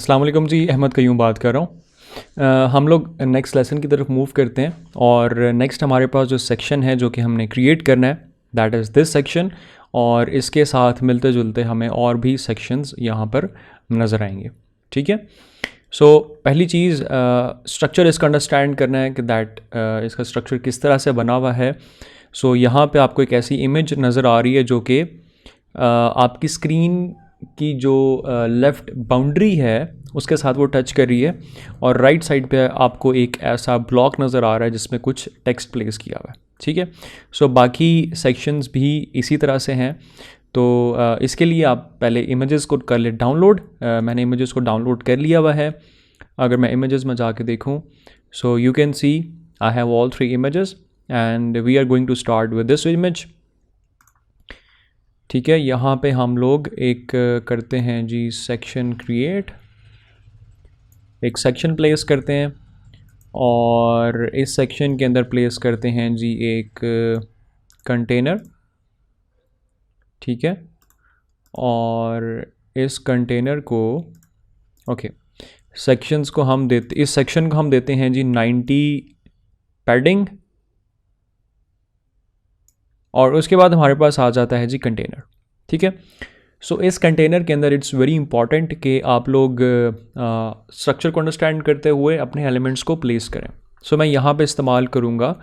अस्सलाम वालेकुम जी, अहमद कयूम बात कर रहा हूँ। हम लोग नेक्स्ट लेसन की तरफ मूव करते हैं और नेक्स्ट हमारे पास जो सेक्शन है जो कि हमने क्रिएट करना है दैट इज़ दिस सेक्शन, और इसके साथ मिलते जुलते हमें और भी सेक्शंस यहाँ पर नज़र आएंगे। ठीक है, सो पहली चीज़ स्ट्रक्चर इसका अंडरस्टैंड करना है कि दैट इसका स्ट्रक्चर किस तरह से बना हुआ है। सो यहाँ पे आपको एक ऐसी इमेज नज़र आ रही है जो कि आपकी स्क्रीन की जो लेफ़्ट बाउंड्री है उसके साथ वो टच कर रही है, और राइट साइड पे आपको एक ऐसा ब्लॉक नज़र आ रहा है जिसमें कुछ टेक्स्ट प्लेस किया हुआ है। ठीक है, सो बाकी सेक्शंस भी इसी तरह से हैं। तो इसके लिए आप पहले इमेजेस को कर ले डाउनलोड। मैंने इमेजेस को डाउनलोड कर लिया हुआ है। अगर मैं इमेजेस में जाके देखूं, so you can see I have all 3 images and we are going to start with this image. ठीक है, यहाँ पे हम लोग एक करते हैं जी सेक्शन क्रिएट, एक सेक्शन प्लेस करते हैं और इस सेक्शन के अंदर प्लेस करते हैं जी एक कंटेनर। ठीक है, और इस कंटेनर को सेक्शंस को हम देते, इस सेक्शन को हम देते हैं जी 90 पैडिंग, और उसके बाद हमारे पास आ जाता है जी कंटेनर। ठीक है, सो इस कंटेनर के अंदर इट्स वेरी इंपॉर्टेंट कि आप लोग स्ट्रक्चर को अंडरस्टैंड करते हुए अपने एलिमेंट्स को प्लेस करें। सो मैं यहाँ पे इस्तेमाल करूँगा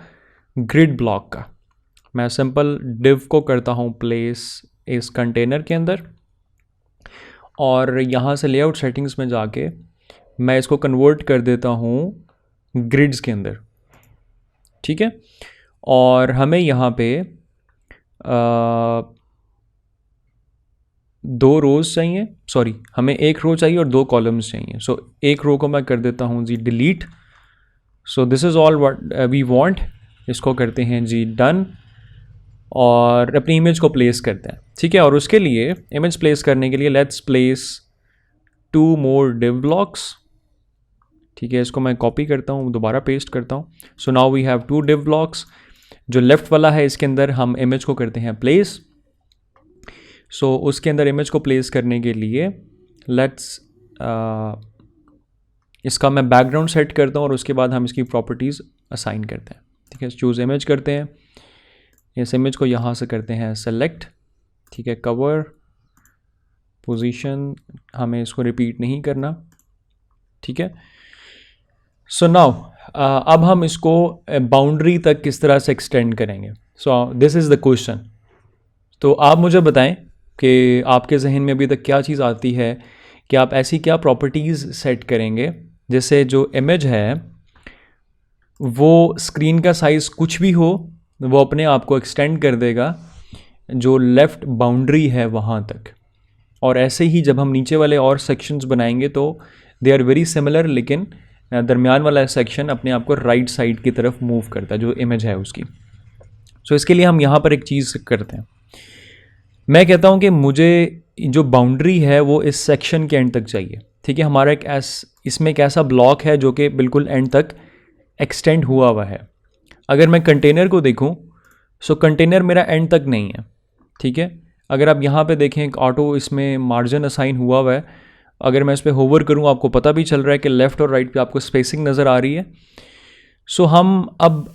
ग्रिड ब्लॉक का। मैं सिंपल डिव को करता हूँ प्लेस इस कंटेनर के अंदर, और यहाँ से लेआउट सेटिंग्स में जाके मैं इसको कन्वर्ट कर देता हूँ ग्रिड्स के अंदर। ठीक है, और हमें यहाँ पे 2 रोज़ चाहिए, सॉरी हमें 1 रो चाहिए और 2 कॉलम्स चाहिए। सो एक रो को मैं कर देता हूँ जी delete. So this is all what we want. इसको करते हैं जी डन और अपनी इमेज को प्लेस करते हैं। ठीक है, और उसके लिए इमेज प्लेस करने के लिए let's place 2 more div blocks. ठीक है, इसको मैं कॉपी करता हूँ, दोबारा पेस्ट करता हूँ। So now we have 2 div blocks. जो लेफ़्ट वाला है इसके अंदर हम इमेज को करते हैं प्लेस। सो उसके अंदर इमेज को प्लेस करने के लिए लेट्स इसका मैं बैकग्राउंड सेट करता हूँ और उसके बाद हम इसकी प्रॉपर्टीज़ असाइन करते हैं। ठीक है, चूज़ इमेज करते हैं, इस इमेज को यहाँ से करते हैं सेलेक्ट। ठीक है, कवर पोजीशन हमें इसको रिपीट नहीं करना। ठीक है, सो नाउ अब हम इसको बाउंड्री तक किस तरह से एक्सटेंड करेंगे। सो दिस इज़ द क्वेश्चन। तो आप मुझे बताएं कि आपके जहन में अभी तक क्या चीज़ आती है कि आप ऐसी क्या प्रॉपर्टीज़ सेट करेंगे जिससे जो इमेज है वो स्क्रीन का साइज़ कुछ भी हो वो अपने आप को एक्सटेंड कर देगा जो लेफ़्ट बाउंड्री है वहाँ तक। और ऐसे ही जब हम नीचे वाले और सेक्शंस बनाएंगे तो दे आर वेरी सिमिलर, लेकिन दरमियान वाला सेक्शन अपने आप को राइट साइड की तरफ मूव करता है जो इमेज है उसकी। सो इसके लिए हम यहाँ पर एक चीज़ करते हैं। मैं कहता हूँ कि मुझे जो बाउंड्री है वो इस सेक्शन के एंड तक चाहिए। ठीक है, हमारा इसमें एक ऐसा ब्लॉक है जो कि बिल्कुल एंड तक एक्सटेंड हुआ है। अगर मैं कंटेनर को देखूं, सो कंटेनर मेरा एंड तक नहीं है। ठीक है, अगर आप यहाँ पे देखें एक ऑटो इसमें मार्जिन असाइन हुआ है। अगर मैं इस पर होवर करूँ आपको पता भी चल रहा है कि लेफ़्ट और राइट पे आपको स्पेसिंग नज़र आ रही है। सो हम अब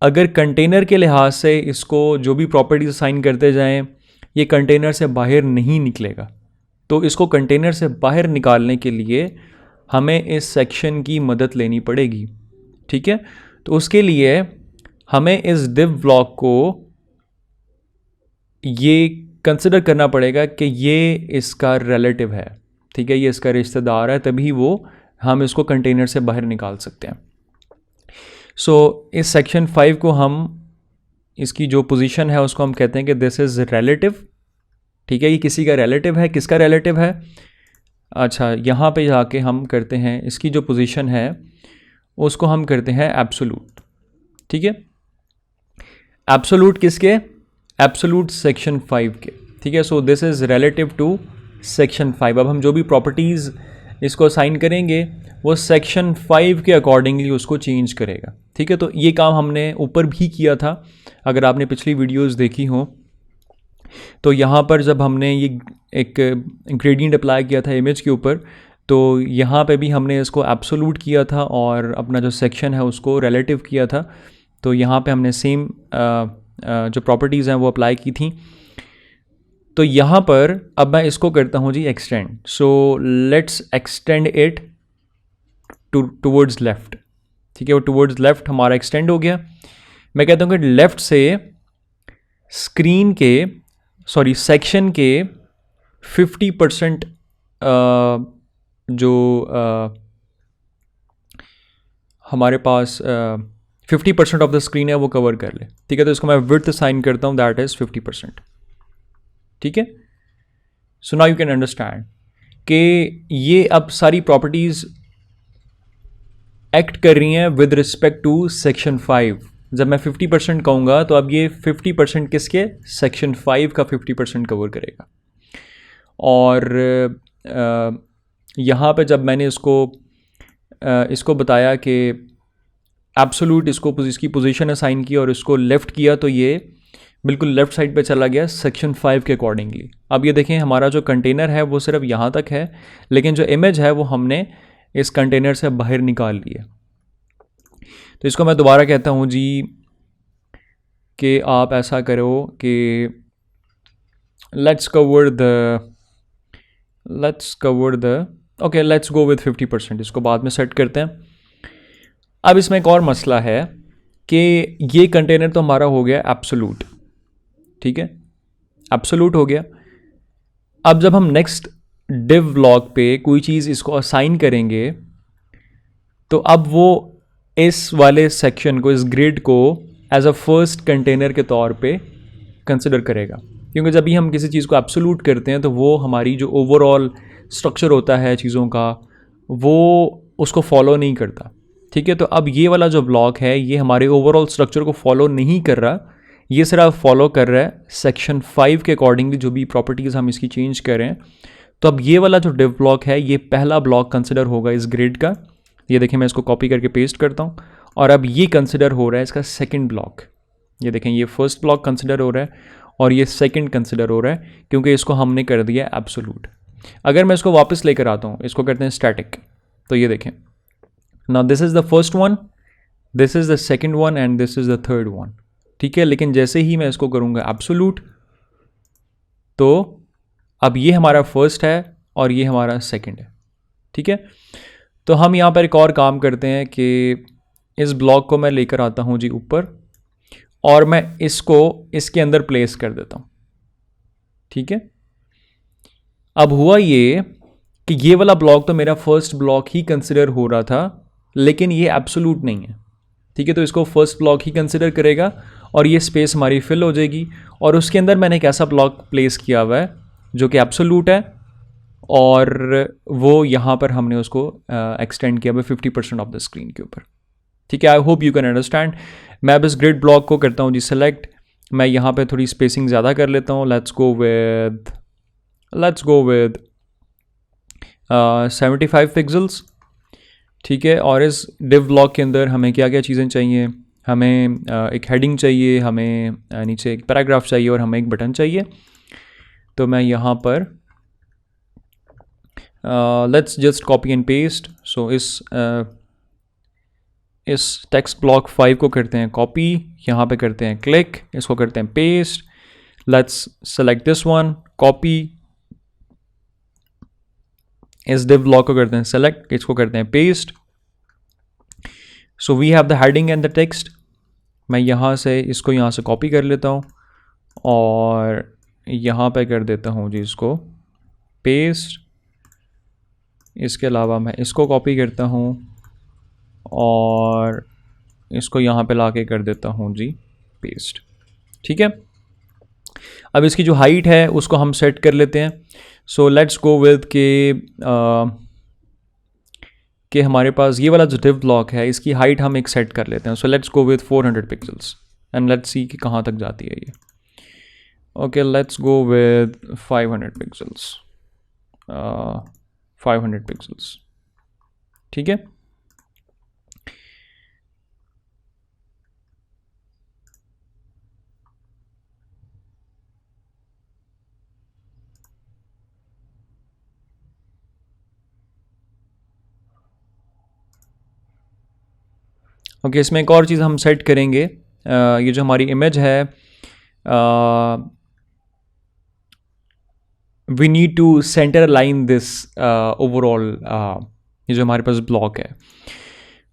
अगर कंटेनर के लिहाज से इसको जो भी प्रॉपर्टीज असाइन करते जाएँ ये कंटेनर से बाहर नहीं निकलेगा। तो इसको कंटेनर से बाहर निकालने के लिए हमें इस सेक्शन की मदद लेनी पड़ेगी। ठीक है, तो उसके लिए हमें इस डिव ब्लॉक को ये कंसिडर करना पड़ेगा कि ये इसका रिलेटिव है। ठीक है, ये इसका रिश्तेदार है, तभी वो हम इसको कंटेनर से बाहर निकाल सकते हैं। सो इस सेक्शन 5 को हम इसकी जो पोजीशन है उसको हम कहते हैं कि दिस इज़ रिलेटिव। ठीक है, ये किसी का रिलेटिव है। किसका रिलेटिव है? अच्छा, यहाँ पे जाके हम करते हैं इसकी जो पोजीशन है उसको हम करते हैं एब्सोल्यूट। ठीक है, एब्सोल्यूट किसके? एब्सोल्यूट सेक्शन 5 के। ठीक है, so this is relative to section 5। अब हम जो भी प्रॉपर्टीज़ इसको असाइन करेंगे वो सेक्शन 5 के अकॉर्डिंगली उसको चेंज करेगा। ठीक है, तो ये काम हमने ऊपर भी किया था, अगर आपने पिछली वीडियोस देखी हो तो यहाँ पर जब हमने ये एक ग्रेडियंट अप्लाई किया था इमेज के ऊपर, तो यहाँ पे भी हमने इसको एब्सोल्यूट किया था और अपना जो सेक्शन है उसको रिलेटिव किया था। तो यहाँ पे हमने सेम जो प्रॉपर्टीज़ हैं वो अप्लाई की थी। तो यहाँ पर अब मैं इसको करता हूँ जी extend. So let's extend it towards left. ठीक है, वो टूवर्ड्स लेफ्ट हमारा एक्सटेंड हो गया। मैं कहता हूँ कि लेफ्ट से स्क्रीन के सेक्शन के 50% जो हमारे पास 50% ऑफ द स्क्रीन है वो कवर कर ले। ठीक है, तो इसको मैं विड्थ साइन करता हूँ, दैट इज़ 50%। ठीक है, so now you can understand कि ये अब सारी प्रॉपर्टीज़ एक्ट कर रही हैं विद रिस्पेक्ट टू सेक्शन 5। जब मैं 50% कहूँगा तो अब ये 50% किसके, सेक्शन 5 का 50% कवर करेगा। और यहाँ पे जब मैंने इसको बताया कि एब्सोल्यूट इसकी पोजीशन असाइन की और इसको लेफ़्ट किया, तो ये बिल्कुल लेफ़्ट साइड पे चला गया सेक्शन 5 के अकॉर्डिंगली। अब ये देखें हमारा जो कंटेनर है वो सिर्फ यहाँ तक है, लेकिन जो इमेज है वो हमने इस कंटेनर से बाहर निकाल ली है। तो इसको मैं दोबारा कहता हूँ जी कि आप ऐसा करो कि let's cover the okay, let's go with 50%। इसको बाद में सेट करते हैं। अब इसमें एक और मसला है कि ये कंटेनर तो हमारा हो गया एब्सोल्यूट। ठीक है, एब्सोल्यूट हो गया। अब जब हम नेक्स्ट डिव ब्लॉक पे कोई चीज़ इसको असाइन करेंगे तो अब वो इस वाले सेक्शन को, इस ग्रिड को एज अ फर्स्ट कंटेनर के तौर पे कंसिडर करेगा, क्योंकि जब भी हम किसी चीज़ को एब्सोल्यूट करते हैं तो वो हमारी जो ओवरऑल स्ट्रक्चर होता है चीज़ों का वो उसको फॉलो नहीं करता। ठीक है, तो अब ये वाला जो ब्लॉक है ये हमारे ओवरऑल स्ट्रक्चर को फॉलो नहीं कर रहा, ये सिर्फ फॉलो कर रहा है सेक्शन 5 के अकॉर्डिंगली जो भी प्रॉपर्टीज़ हम इसकी चेंज कर रहे हैं। तो अब ये वाला जो डिव ब्लॉक है ये पहला ब्लॉक कंसिडर होगा इस ग्रिड का। ये देखिए मैं इसको कॉपी करके पेस्ट करता हूँ और अब ये कंसिडर हो रहा है इसका सेकंड ब्लॉक। ये देखें ये फर्स्ट ब्लॉक कंसिडर हो रहा है और ये सेकंड कंसिडर हो रहा है क्योंकि इसको हमने कर दिया एब्सोल्यूट। अगर मैं इसको वापस लेकर आता हूँ, इसको करते हैं स्टैटिक, तो ये देखें now this is the first one, this is the second one and this is the third one. ठीक है, लेकिन जैसे ही मैं इसको करूँगा एब्सोल्यूट तो अब ये हमारा फर्स्ट है और ये हमारा सेकंड है। ठीक है, तो हम यहाँ पर एक और काम करते हैं कि इस ब्लॉक को मैं लेकर आता हूँ जी ऊपर और मैं इसको इसके अंदर प्लेस कर देता हूँ। ठीक है, अब हुआ ये कि ये वाला ब्लॉक तो मेरा फर्स्ट ब्लॉक ही कंसिडर हो रहा था, लेकिन ये एब्सोल्यूट नहीं है। ठीक है, तो इसको फर्स्ट ब्लॉक ही कंसिडर करेगा और ये स्पेस हमारी फिल हो जाएगी और उसके अंदर मैंने एक ऐसा ब्लॉक प्लेस किया हुआ है जो कि एब्सोल्यूट है और वो यहाँ पर हमने उसको एक्सटेंड किया हुआ 50% ऑफ द स्क्रीन के ऊपर। ठीक है, I hope you can understand. मैं अब इस ग्रिड ब्लॉक को करता हूँ जी सेलेक्ट। मैं यहाँ पे थोड़ी स्पेसिंग ज़्यादा कर लेता हूँ। Let's go with 75 pixels. ठीक है, और इस डिव ब्लॉक के अंदर हमें क्या क्या चीज़ें चाहिए, हमें एक हेडिंग चाहिए, हमें नीचे एक पैराग्राफ चाहिए और हमें एक बटन चाहिए। तो मैं यहाँ पर let's just copy and paste. So इस टेक्स्ट ब्लॉक 5 को करते हैं कॉपी, यहाँ पे करते हैं क्लिक, इसको करते हैं paste. Let's select this one, copy, इस डिव ब्लॉक को करते हैं सेलेक्ट, इसको करते हैं paste. So we have the heading and the text. मैं यहाँ से इसको यहाँ से कॉपी कर लेता हूँ और यहाँ पे कर देता हूँ जी इसको पेस्ट। इसके अलावा मैं इसको कॉपी करता हूँ और इसको यहाँ पे लाके कर देता हूँ जी पेस्ट। ठीक है, अब इसकी जो हाइट है उसको हम सेट कर लेते हैं। सो लेट्स गो विद कि हमारे पास ये वाला जो डिव ब्लॉक है इसकी हाइट हम एक सेट कर लेते हैं। So let's go with 400 pixels and let's see कि कहाँ तक जाती है ये। Okay, let's go with 500 pixels, 500 pixels. ठीक है, ओके, इसमें एक और चीज़ हम सेट करेंगे, ये जो हमारी इमेज है, we need to centre align this overall, ये जो हमारे पास ब्लॉक है।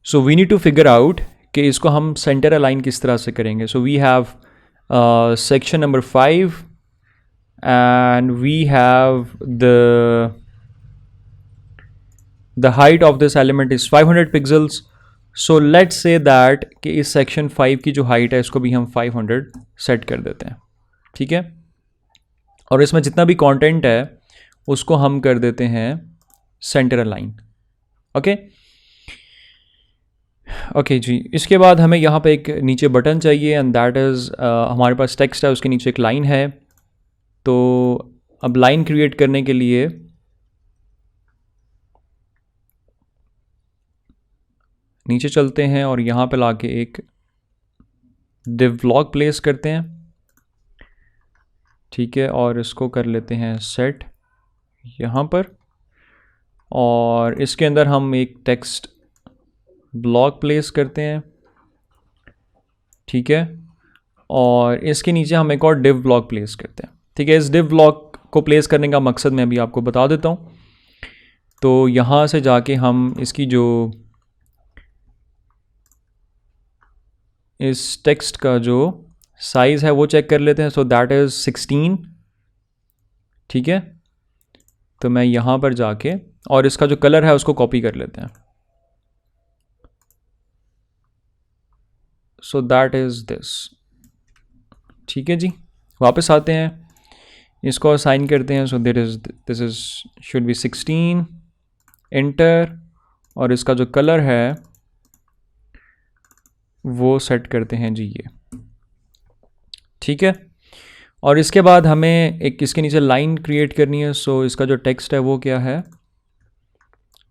So we need to figure out कि इसको हम सेंटर अलाइन किस तरह से करेंगे। So we have section number 5 and we have the height of this element is 500 pixels. So let's say that कि इस section 5 की जो height है इसको भी हम 500 सेट कर देते हैं, ठीक है। और इसमें जितना भी कंटेंट है उसको हम कर देते हैं सेंटर अलाइन। ओके ओके जी, इसके बाद हमें यहाँ पे एक नीचे बटन चाहिए एंड दैट इज़ हमारे पास टेक्स्ट है, उसके नीचे एक लाइन है। तो अब लाइन क्रिएट करने के लिए नीचे चलते हैं और यहाँ पे लाके एक div ब्लॉक प्लेस करते हैं, ठीक है। और इसको कर लेते हैं सेट यहाँ पर, और इसके अंदर हम एक टेक्स्ट ब्लॉक प्लेस करते हैं, ठीक है। और इसके नीचे हम एक और div ब्लॉक प्लेस करते हैं, ठीक है। इस div ब्लॉक को प्लेस करने का मकसद मैं अभी आपको बता देता हूँ। तो यहाँ से जाके हम इसकी जो इस टेक्स्ट का जो साइज़ है वो चेक कर लेते हैं। सो दैट इज़ 16, ठीक है। तो मैं यहाँ पर जाके और इसका जो कलर है उसको कॉपी कर लेते हैं। सो दैट इज़ दिस, ठीक है जी। वापस आते हैं, इसको असाइन करते हैं। सो this is should be 16, enter, और इसका जो कलर है वो सेट करते हैं जी ये, ठीक है। और इसके बाद हमें एक इसके नीचे लाइन क्रिएट करनी है। सो इसका जो टेक्स्ट है वो क्या है,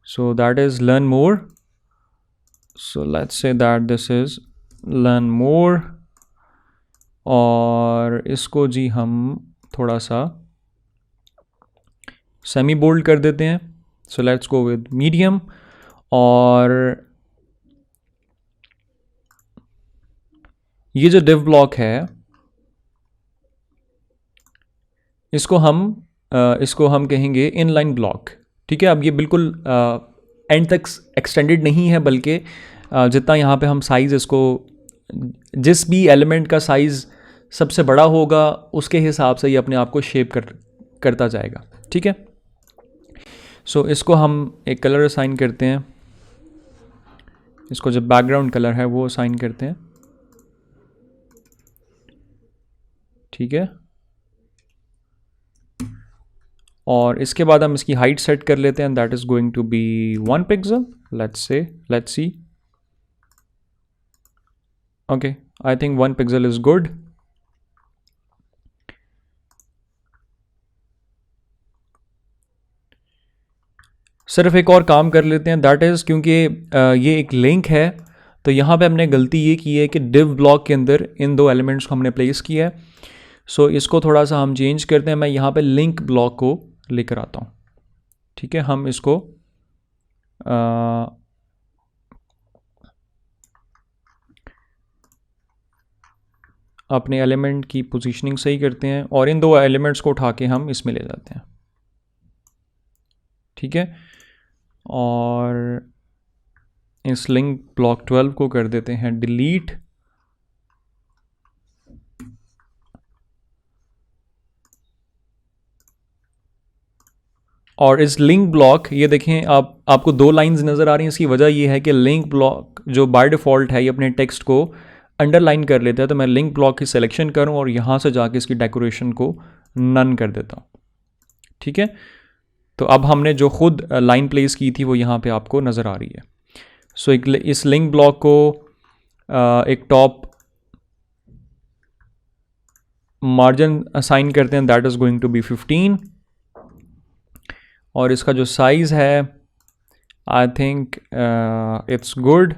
so that is learn more. So let's say that this is learn more, और इसको जी हम थोड़ा सा सेमी बोल्ड कर देते हैं। So let's go with medium, और ये जो div ब्लॉक है इसको हम कहेंगे इनलाइन ब्लॉक, ठीक है। अब ये बिल्कुल एंड तक एक्सटेंडेड नहीं है, बल्कि जितना यहाँ पे हम साइज़ इसको, जिस भी एलिमेंट का साइज़ सबसे बड़ा होगा उसके हिसाब से ये अपने आप को शेप करता जाएगा, ठीक है। सो इसको हम एक कलर असाइन करते हैं, इसको जो बैकग्राउंड कलर है वो असाइन करते हैं, ठीक है। और इसके बाद हम इसकी हाइट सेट कर लेते हैं, that is going to be 1 pixel. Let's see, okay, I think 1 pixel is good. सिर्फ एक और काम कर लेते हैं, दैट इज़ क्योंकि ये एक लिंक है, तो यहाँ पे हमने गलती ये की है कि div ब्लॉक के अंदर इन दो एलिमेंट्स को हमने प्लेस किया है। सो इसको थोड़ा सा हम चेंज करते हैं। मैं यहाँ पे लिंक ब्लॉक को लेकर आता हूँ, ठीक है। हम इसको अपने एलिमेंट की पोजीशनिंग सही करते हैं और इन दो एलिमेंट्स को उठा के हम इसमें ले जाते हैं, ठीक है। और इस लिंक ब्लॉक 12 को कर देते हैं डिलीट, और इस लिंक ब्लॉक, ये देखें आपको 2 लाइंस नज़र आ रही हैं। इसकी वजह ये है कि लिंक ब्लॉक जो बाय डिफ़ॉल्ट है ये अपने टेक्स्ट को अंडरलाइन कर लेता है। तो मैं लिंक ब्लॉक की सिलेक्शन करूं और यहाँ से जाके इसकी डेकोरेशन को नन कर देता हूँ, ठीक है। तो अब हमने जो खुद लाइन प्लेस की थी वो यहाँ पे आपको नज़र आ रही है। सो इस लिंक ब्लॉक को एक टॉप मार्जिन असाइन करते हैं, that is going to be 15, और इसका जो साइज़ है I think it's good.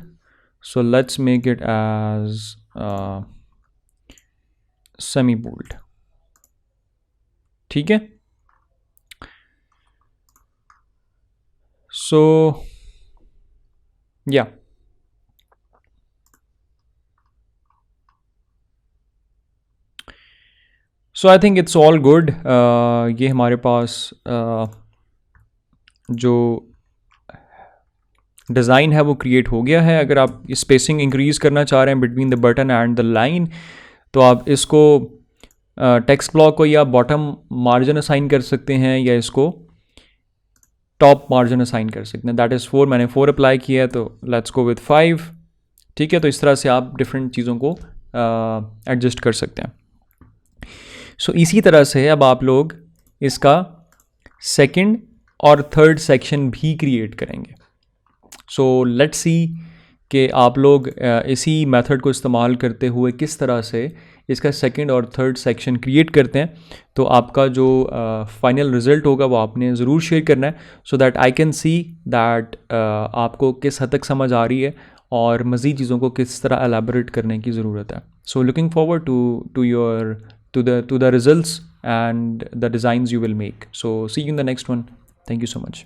So let's make it as semi bold, ठीक है। सो या so I think it's all good. ये हमारे पास जो डिज़ाइन है वो क्रिएट हो गया है। अगर आप स्पेसिंग इंक्रीज़ करना चाह रहे हैं between the button and the line, तो आप इसको टेक्स्ट ब्लॉक को या बॉटम मार्जिन असाइन कर सकते हैं या इसको टॉप मार्जिन असाइन कर सकते हैं। दैट इज़ 4, मैंने 4 अप्लाई किया है, तो लेट्स गो विद 5। ठीक है, तो इस तरह से आप डिफरेंट चीज़ों को एडजस्ट कर सकते हैं। सो इसी तरह से अब आप लोग इसका सेकंड और थर्ड सेक्शन भी क्रिएट करेंगे। सो लेट्स सी कि आप लोग इसी मेथड को इस्तेमाल करते हुए किस तरह से इसका सेकंड और थर्ड सेक्शन क्रिएट करते हैं। तो आपका जो फाइनल रिज़ल्ट होगा वो आपने ज़रूर शेयर करना है, so that I can see that आपको किस हद तक समझ आ रही है और मज़ीद चीज़ों को किस तरह एलैबोरेट करने की ज़रूरत है। So looking forward to the results and the designs you will make. So see you in the next one. Thank you so much.